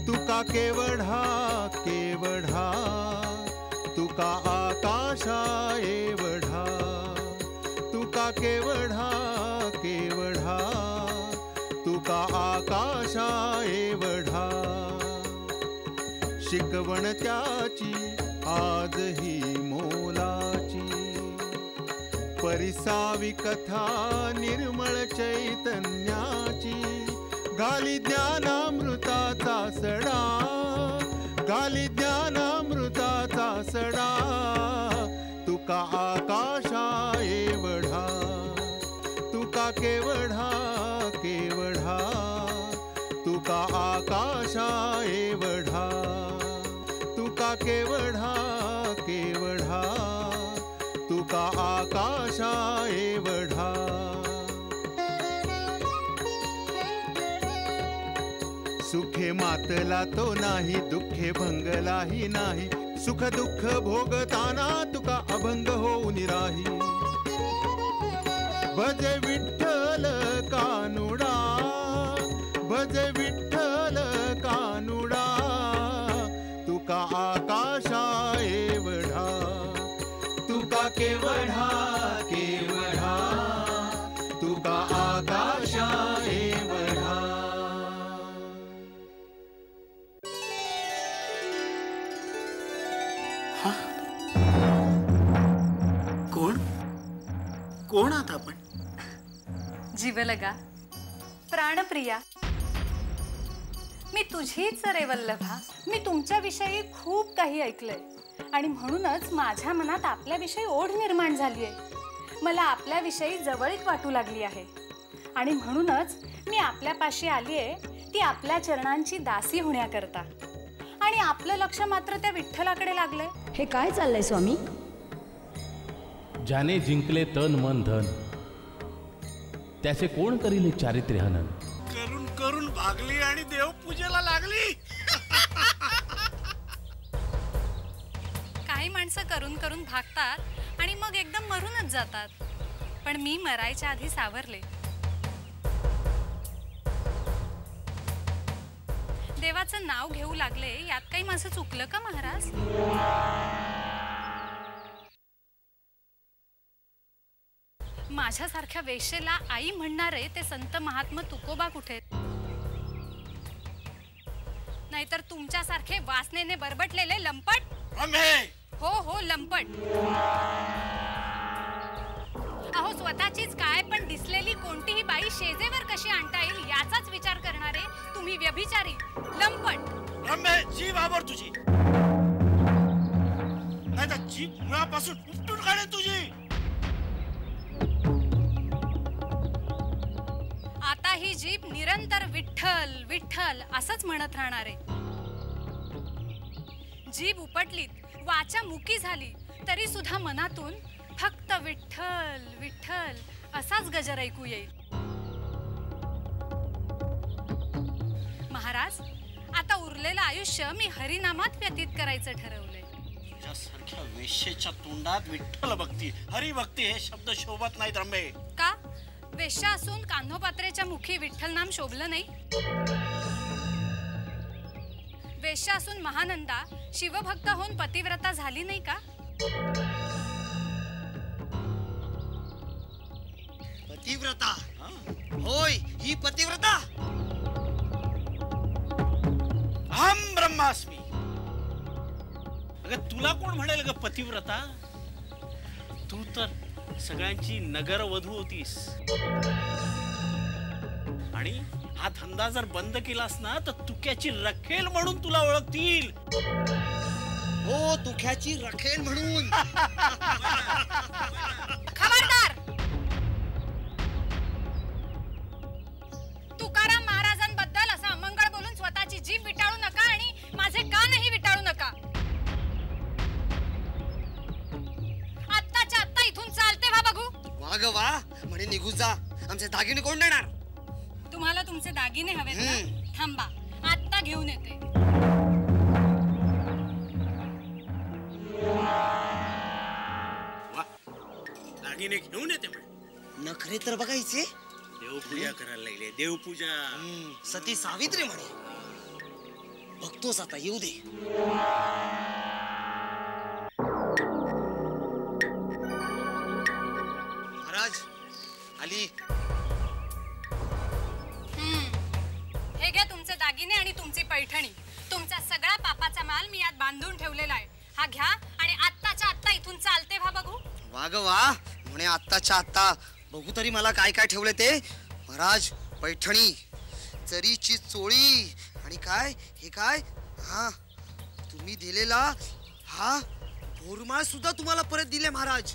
तुका केवढा केवढा तुका आकाशा एवढा तुका केवढा केवढा तुका आकाशा एवढा शिकवण त्याची आजही मोलाची परिसावी कथा निर्मळ चैतन्याची गाली ज्ञानामृताचा सडा गाली ज्ञानामृताचा सडा तुका आकाशा एवढा तुका केवढा केवढा तुका आकाशा एवढा तुका केवढा केवढा तुका आकाशा एवढा सुखे मातला तो नाही दुःखे भंगलाही नाही सुख दुःख भोगताना तुका अभंग होऊन राही भज विठ्ठल कानुडा भज विठ्ठल कानुडा तुका आकाशा एवढा तुका केवढा केवढा तुका आकाशा एवढा कोण आहात आपण? जीवलगा प्राणप्रिया मी तुझीच रे वल्लभा. मी तुमच्याविषयी खूप काही ऐकलंय आणि म्हणूनच माझ्या मनात आपल्याविषयी ओढ निर्माण झाली आहे. मला आपल्याविषयी जवळीक वाटू लागली आहे आणि म्हणूनच मी आपल्यापाशी आली आहे ती आपल्या चरणांची दासी होण्याकरता. आणि आपलं लक्ष मात्र त्या विठ्ठलाकडे लागलंय. हे काय चाललंय स्वामी? ज्याने जिंकले तन मन धन त्याचे कोण करील चारित्र्य हनन. करून करून भागली आणि देवपूजेला लागली. काही माणसं करून करून भागतात आणि मग एकदम मरूनच जातात. पण मी मरायच्या आधी सावरले. देवाचं नाव घेऊ लागले यात काही माझं चुकलं का महाराज? माझ्यासारख्या वेश्येला आई म्हणणारे ते संत महात्मा तुकोबा कुठे? नाहीतर तुमच्यासारखे वासनेने बरबटलेले लंपट. हो हो लंपट. अहो स्वतःचीच काय पण दिसलेली कोणतीही बाई शेजेवर कशी आणता येईल याचाच विचार करणारे तुम्ही व्यभिचारी लंपट. जीभ आवर तुझी नाही तर जीभ मुळापासून उपटून काढे तुझी. आता ही जीभ निरंतर विठ्ठल विठ्ठल असंच म्हणत राहणार आहे. जीभ उपटलीत वाचा मुकी झाली तरी सुद्धा मनातून फक्त विठ्ठल विठ्ठल असाच गजर ऐकू येईल. महाराज आता उरलेलं आयुष्य मी हरिनामात व्यतीत करायचं ठरवलंय. तुझ्यासारख्या वेश्येच्या तोंडात विठ्ठल भक्ती हरिभक्ती हे शब्द शोभत नाहीत रंबे. का वेश्या असून कान्होपात्रेच्या मुखी विठ्ठल नाम शोभलं नाही? वेश्या असून महानंदा शिवभक्त होऊन पतिव्रता झाली नाही का? पतिव्रता होय ही पतिव्रता. अहम ब्रह्मास्मी. अगं तुला कोण म्हणेल ग पतिव्रता? तू तर सगळ्यांची नगरवधू होतीस आणि हा धंदा जर बंद केलास ना तर तुक्याची रखेल म्हणून तुला ओळखतील. हो तुक्याची रखेल म्हणून. खबरदार. वा म्हणे निघू जा, आमचे दागिने कोण देणार? तुम्हाला तुमचे दागिने हवेत ना? थांबा, आत्ता घेऊन येते. वा, दागिने घेऊन येते म्हणे. नखरे तर बघायचे. देवपूजा करायला लागले, देवपूजा. सती सावित्री म्हणे. बघतोस आता, येऊ दे. महाराज आली. हे घ्या तुमचे दागिने आणि तुमची पैठणी. तुमचा सगळा पापाचा माल मी यात बांधून ठेवलेला आहे. हा घ्या आणि आत्ताच्या आत्ता इथून चालते व्हा बघू. वाग वा म्हणे आत्ताच्या आत्ता. बघू तरी मला काय काय ठेवले ते. महाराज पैठणी, जरीची चोळी आणि काय हे काय, हा तुम्ही दिलेला हा बोरमाळ सुद्धा तुम्हाला परत दिले महाराज.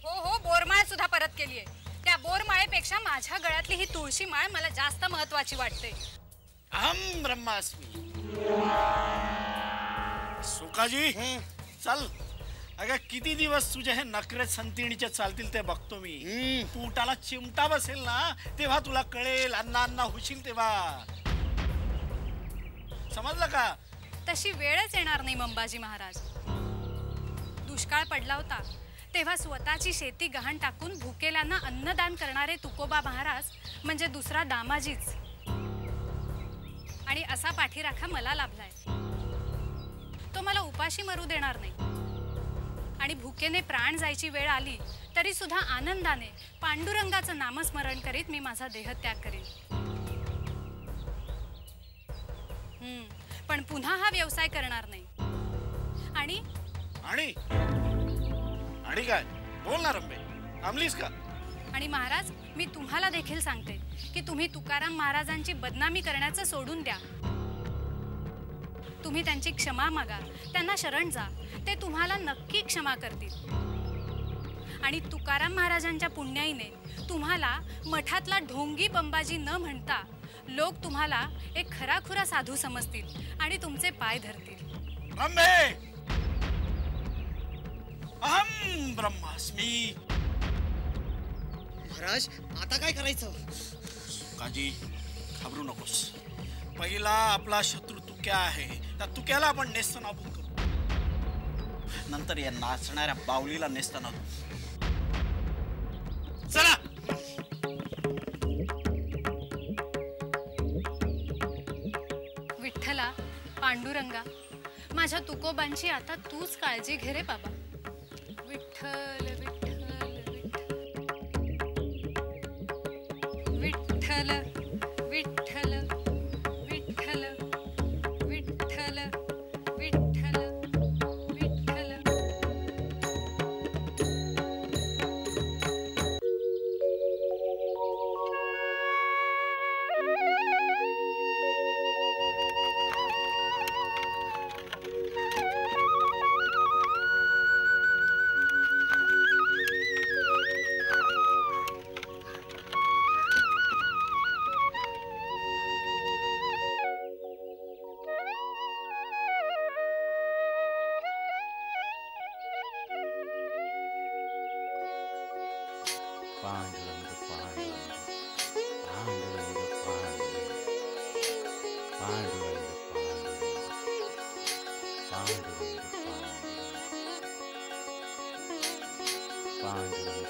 हो हो, बोरमाळ सुद्धा परत केलीये. त्या बोरमाळेपेक्षा माझ्या गळ्यातली ही तुळशी माळ मला जास्त महत्वाची वाटते. अहम ब्रह्मास्मी. सुकाजी चल. अगं किती दिवस तुझे हे नखरे संतीणीचे चालतील ते बघतो मी. पोटाला चिमटा बसेल ना तेव्हा तुला कळेल, अण्णा अण्णा होशील तेव्हा. समजलं का? तशी वेळच येणार नाही मंबाजी महाराज. दुष्काळ पडला होता तेव्हा स्वतःची शेती गहाण टाकून भुकेल्यांना अन्नदान करणारे तुकोबा महाराज म्हणजे दुसरा दामाजीच. आणि असा पाठीराखा मला लाभलाय. तो मला उपाशी मरू देणार नाही. आणि भुकेने प्राण जायची वेळ आली तरी सुद्धा आनंदाने पांडुरंगाचं नामस्मरण करीत मी माझा देहत्याग करीन. पण पुन्हा हा व्यवसाय करणार नाही. आणि आणि आणि काय बोलणार रंबे, थांबलीस का? आणि महाराज मी तुम्हाला देखील सांगते की तुम्ही तुकाराम महाराजांची बदनामी करण्याचं सोडून द्या. तुम्ही त्यांची क्षमा मागा, त्यांना शरण जा. ते तुम्हाला नक्की क्षमा करतील. आणि तुकाराम महाराजांच्या पुण्याईने तुम्हाला मठातला ढोंगी पंबाजी न म्हणता लोक तुम्हाला एक खराखुरा साधू समजतील आणि तुमचे पाय धरतील. रंबे, अहम ब्रह्मास्मी. महाराज आता काय करायचं? सुकाजी घाबरू नकोस. पहिला आपला शत्रू तुक्या आहे. त्या तुक्याला आपण नेस्तनाबूत करू. नंतर या नाचणाऱ्या बावलीला नेस्तनाबूत. चला. विठ्ठला, पांडुरंगा, माझ्या तुकोबांची आता तूच काळजी घे रे बाबा. विठ्ठल विठ्ठल विठ्ठल विठ्ठल विठ्ठल विठ्ठल विठ्ठल. पांडुरंग पांडुरंग पांडुरंग पांडुरंग पांडुरंग पांडुरंग पांडुरंग पांडुरंग पांडुरंग.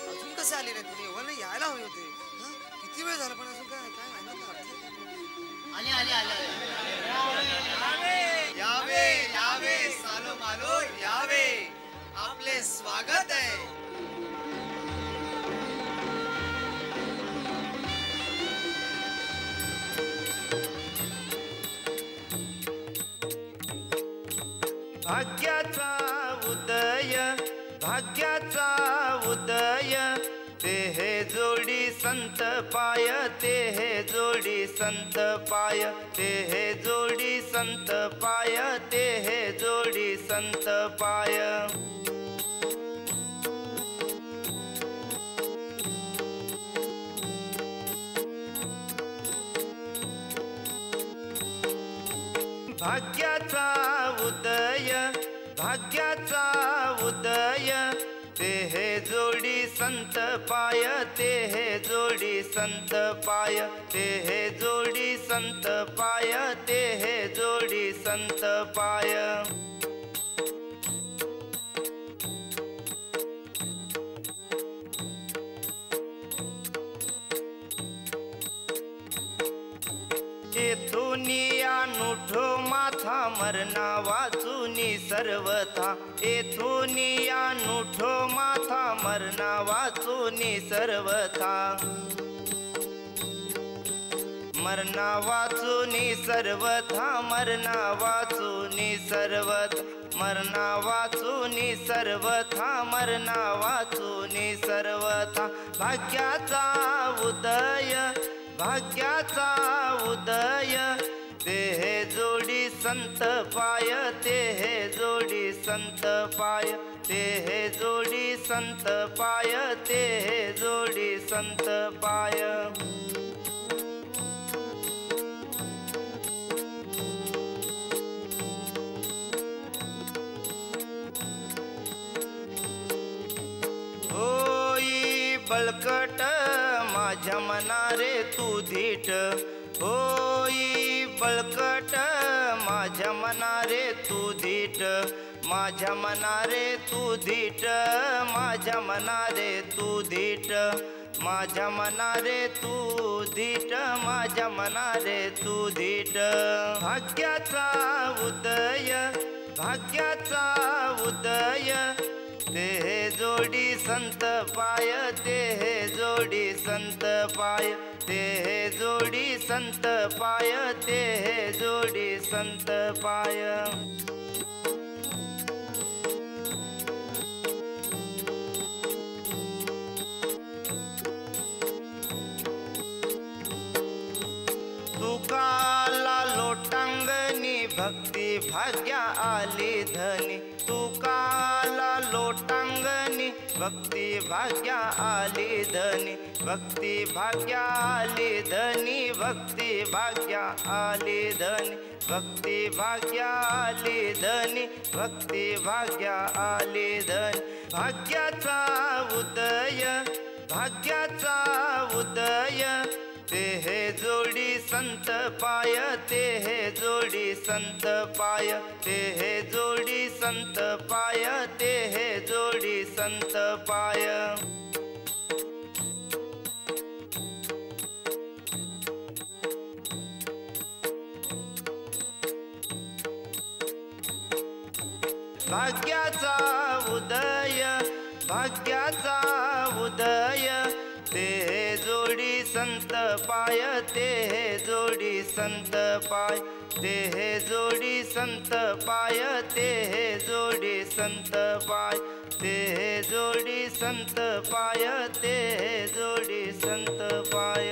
अजून कसे आले नाही तुम्ही? एवढं नाही यायला हवे होते. किती वेळ झाला पण अजून काय काय आले आले आले. यावे यावे सालो मालो यावे, आपले स्वागत आहे. भाग्याचा उदय, भाग्याचा उदय, ते हे जोडी संत पाय, ते हे जोडी संत पाय, ते हे जोडी संत पाय, ते हे जोडी संत पाय. भाग्याचा उदय भाग्याचा उदय ते हे जोडी संत पाय ते हे जोडी संत पाय ते हे जोडी संत पाय ते हे जोडी संत पाय एथुनिया नुठो माथा मरणा वाचुनी सर्वथा एथुनिया नुठो माथा मरणा वाचुनी सर्वथा मरणा वाचुनी सर्वथा मरणा वाचुनी सर्वथा मरणा वाचुनी सर्वथा मरणा वाचुनी सर्वथा भाग्याचा उदय भाग्याचा उदय ते हे जोडी संत पाय ते हे जोडी संत पाय ते हे जोडी संत पाय ते हे जोडी संत पाय बळकट माझ्या मना रे तू धीट होई बळकट माझ्या मना रे तू धीट माझ्या मना रे तू धीट माझ्या मना रे तू धीट माझ्या मना रे तू धीट माझ्या मना रे तू धीट भाग्याचा उदय भाग्याचा उदय ते हे जोडी संत पाय ते हे जोडी संत पाय ते हे जोडी संत पाय ते हे जोडी संत पाय तुकाला लोटांगणी भक्ती भाग्या आली धनी तुकाला लोटांगणी भक्ती भाग्या आली धनी भक्ती भाग्या आली धनी भक्ती भाग्या आली धनी भक्ती भाग्या आली धनी भक्ती भाग्या आली धनी भाग्याचा उदय भाग्याचा उदय ते हे जोडी संत पाय ते हे जोडी संत पाय ते हे जोडी संत पाय ते हे जोडी संत पाय भाग्याचा उदय भाग्याचा उदय ते हे जोडी संत पाय ते हे जोडी संत पाय ते हे जोडी संत पाय ते हे जोडी संत पाय ते हे जोडी संत पाय ते हे जोडी संत पाय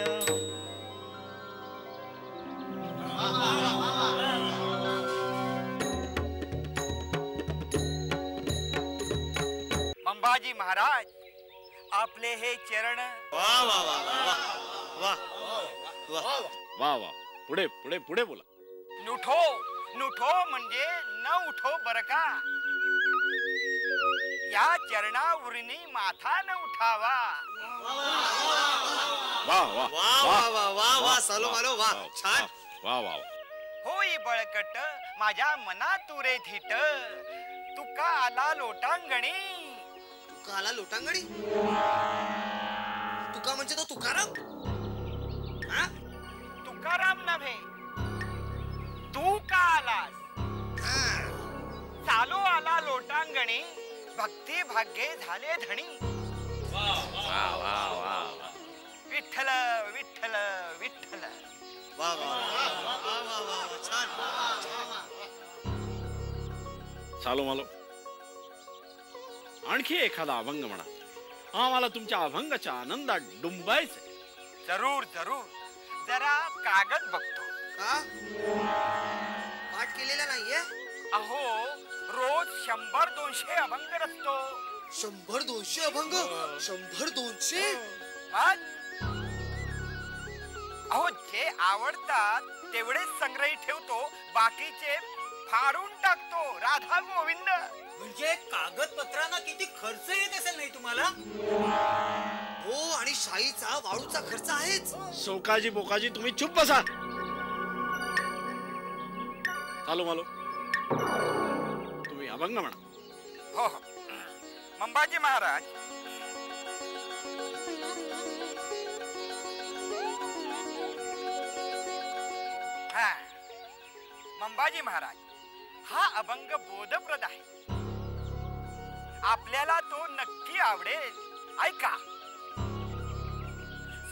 अंबाजी महाराज आपले हे चरण वा वा वा वा वा वा वा वा पुढे पुढे पुढे बोला नुठो नुठो म्हणजे न उठो बर का या चरणावरनी माथा न उठावा वा वा वा वा वा वा वा सालो मालो वा छान वा वा होई बळकट माझ्या मना तुरे धीट तुका आला लोटांगणी तुका आला लोटांगडी तुका म्हणजे तो तुकाराम हा तुकाराम नव्हे तू का आलास चालू आला लोटांगणी भक्ती भाग्ये झाले धणी विठ्ठल विठ्ठल विठ्ठल वा वा वा वा वा छान चालो मालो आणखी एखादा अभंग म्हणा आम्हाला तुमच्या अभंगाच्या आनंदात डुंबायचे जरूर जरूर जरा कागद बघतो का पाठ केलेला नाहीये अहो रोज 100-200 अभंग रचतो 100-200 अभंग 100-200 अहो जे आवडतात तेवढेच संग्रही ठेवतो, बाकीचे फाडून टाकतो. राधा गोविंद. म्हणजे कागदपत्रांना किती खर्च येत असेल नाही तुम्हाला? हो, आणि शाईचा वाळूचा खर्च आहेच. सोकाजी बोकाजी तुम्ही चुप बसा. चालू मालो तुम्ही अभंग म्हणा. हो हो. मंबाजी महाराज, हा मंबाजी महाराज, हा अभंग बोधप्रद आहे. आपल्याला तो नक्की आवडेल. ऐका.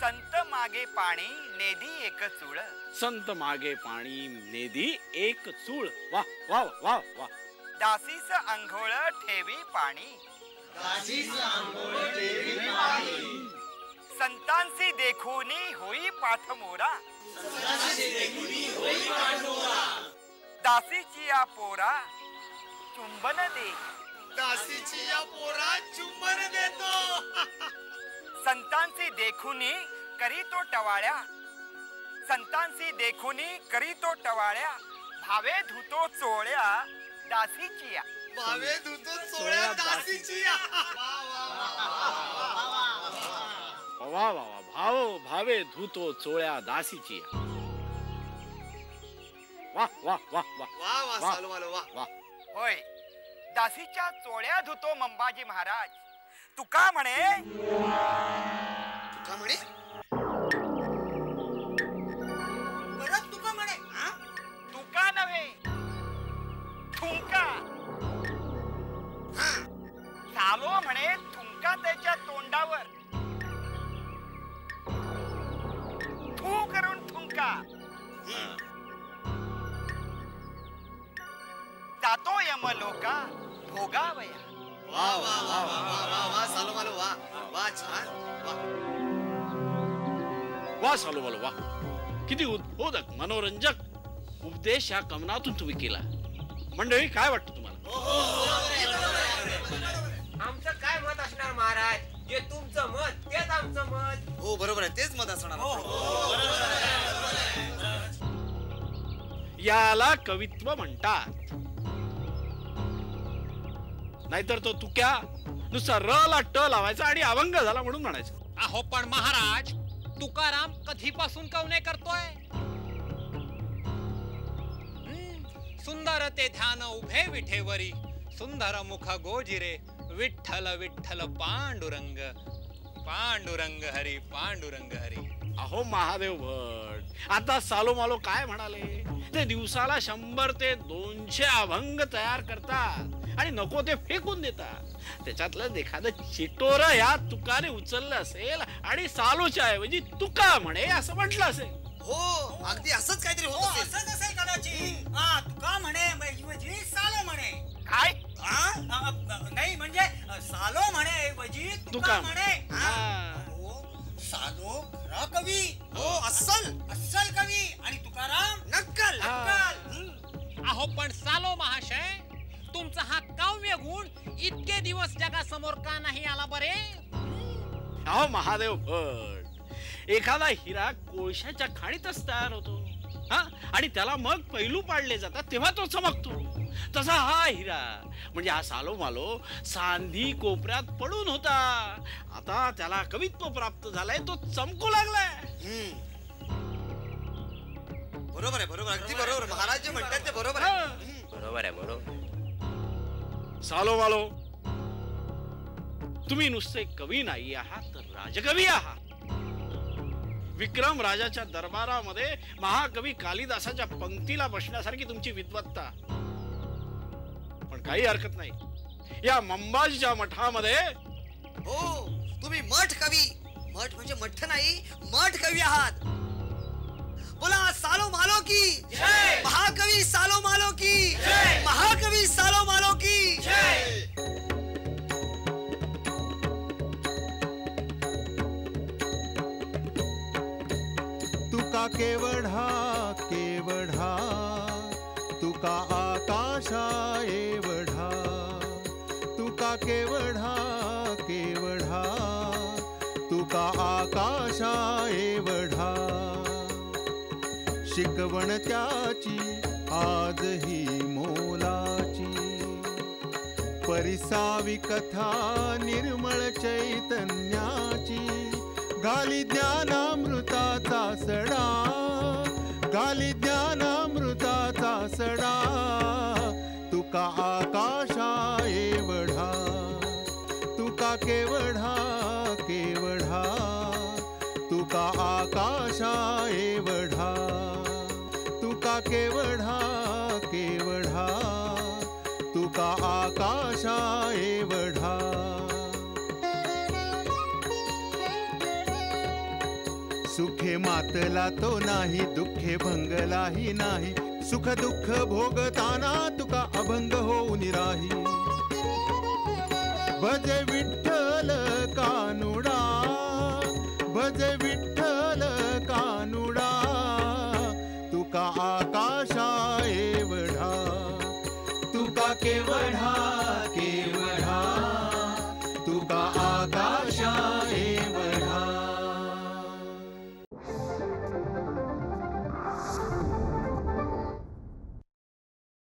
संत मागे पाणी नेदी एक चूळ. संत मागे पाणी नेदी एक चूळ. वा वा वा वा. दासीस अंघोळ ठेवी पाणी. संतांसी देखुनी होई पाठ मोरा. दासीची या पोरा चुंबन दे. दासीची या पोरा चुंबन देतो. संतांसी देखुनी करी तो टवाळ्या. संतांसी देखुनी करी तो टवाळ्या. भावे धुतो चोळ्या दासीची या. भावे धुतो चोळ्या दासीची या. वा वा वा. भाव भावे धुतो चोळ्या दासीची. वा वा वा वा वा वा. चालू मालो वा वा. होय, दासीच्या चोळ्या धुतो मंबाजी महाराज. तुका म्हणे. तुका म्हणे. परत तुका म्हणे. तुका नव्हे, थुंका. चालो म्हणे थुंका त्याच्या तोंडावर. थू करून थुंका. जातो यम लोका भोगावया. वा वा वा वा वा वा. चालू मालो वा वा. छान वा. वा चालू मालो वा. किती उद्बोधक मनोरंजक उपदेश या कमनातून तुम्ही केला. मंडळी, काय वाटतं तुम्हाला? आमचं काय मत असणार महाराज? जे तुमचं मत तेच आमचं मत. हो, बरोबर आहे. तेच मत असणार. याला कवित्व म्हणतात. नाहीतर तो तुक्या नुसता र ला ट लावायचा आणि अभंग झाला म्हणून म्हणायचं. अहो पण महाराज, तुकाराम कधीपासून कवने करतोय? सुंदर ते ध्यान उभे विठेवरी. सुंदर मुख गोजिरे. विठ्ठल विठ्ठल पांडुरंग. पांडुरंग हरी पांडुरंग हरी. अहो महादेव भट, आता सालो मालो काय म्हणाले? ते दिवसाला 100 ते 200 अभंग तयार करतात आणि नको ते फेकून देतात. त्याच्यातलं एखादं चिटोर या तुकाने उचललं असेल आणि सालोच्या ऐवजी तुका म्हणे असं म्हटलं असेल. हो, अगदी असंच काहीतरी होत असेल. असंच असेल कदाचित. तुका म्हणे ऐवजी सालो म्हणे. काय? नाही म्हणजे सालो म्हणे ऐवजी तुका म्हणे. सालो खरा कवी. हो, अस्सल अस्सल कवी. आणि तुकाराम नक्कल. अहो पण सालो महाशय, तुमचा हा काव्य गुण इतके दिवस जगासमोर का नाही आला बरे? अहो महादेव भट, एखादा हिरा कोळशाच्या खाणीतच तयार होतो आणि त्याला मग पैलू पाडले जातात तेव्हा तो चमकतो. तसा हा हिरा म्हणजे हा सालो मालो सांधी कोपऱ्यात पडून होता. आता त्याला कवित्व प्राप्त झालाय, तो चमकू लागलाय. बरोबर आहे, बरोबर, अगदी बरोबर. महाराज जे म्हणतात ते बरोबर आहे. बरोबर आहे, बरोबर. सालो मालो, तुम्ही नुसते कवी नाही आहात तर राजकवी आहात. विक्रम राजाच्या दरबारामध्ये महाकवी कालिदासाच्या पंक्तीला बसण्यासारखी तुमची विद्वत्ता. पण काही हरकत नाही, या मंबाजीच्या मठामध्ये हो, तुम्ही मठ कवी. मठ म्हणजे मठ नाही, मठ कवी आहात. बोला सालो मालो की जय. महाकवी सालो मालो की जय. महाकवी सालो मालो की जय. तुका केवढा केवढा, तुका आकाशा एवढा. तुका केवढा केवढा, तुका आकाशा एवढा. शिकवण त्याची आजही मोलाची. परिसावी कथा निर्मळ चैतन्याची, गाली ज्ञानामृताचा सडा, गाली ज्ञानामृताचा सडा. तुका आकाशा एवढा, तुका केवढा केवढा, तुका आकाशा एवढा, तुका केवढा केवढा, तुका आकाशा एवढा. सुखे मातला तो नाही, दुःखे भंगलाही नाही. सुख दुःख भोगताना तुका अभंग होऊन राही. भजे विठ्ठल कानुडा, भजे